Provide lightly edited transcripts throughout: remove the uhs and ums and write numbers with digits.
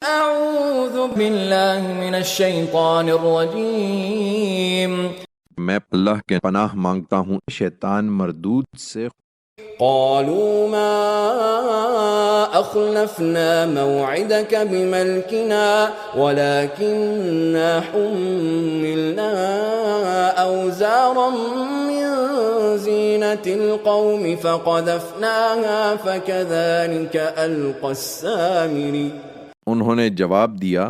اعوذ باللہ من الشیطان الرجیم میں اللہ کے پناہ مانگتا ہوں شیطان مردود سے۔ قالوا ما أخلفنا موعدك بملكنا ولكننا حملنا أوزارا من زينة القوم فقذفناها فكذلك ألقى السامري۔ انہوں نے جواب دیا،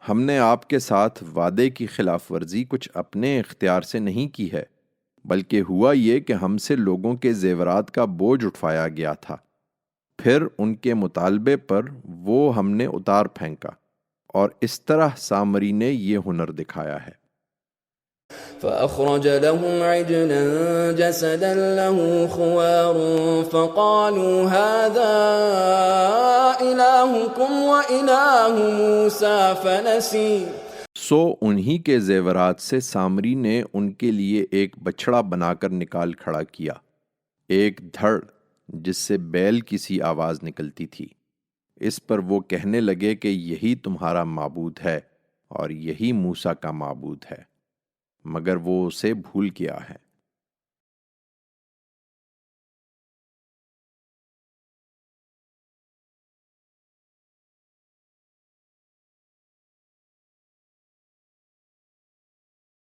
ہم نے آپ کے ساتھ وعدے کی خلاف ورزی کچھ اپنے اختیار سے نہیں کی ہے، بلکہ ہوا یہ کہ ہم سے لوگوں کے زیورات کا بوجھ اٹھوایا گیا تھا، پھر ان کے مطالبے پر وہ ہم نے اتار پھینکا، اور اس طرح سامری نے یہ ہنر دکھایا ہے۔ فأخرج لهم عجلا جسدا له خوار فقالوا هذا إلهكم وإله موسى فنسي۔ سو انہی کے زیورات سے سامری نے ان کے لیے ایک بچھڑا بنا کر نکال کھڑا کیا، ایک دھڑ جس سے بیل کی سی آواز نکلتی تھی۔ اس پر وہ کہنے لگے کہ یہی تمہارا معبود ہے اور یہی موسیٰ کا معبود ہے، مگر وہ اسے بھول گیا ہے۔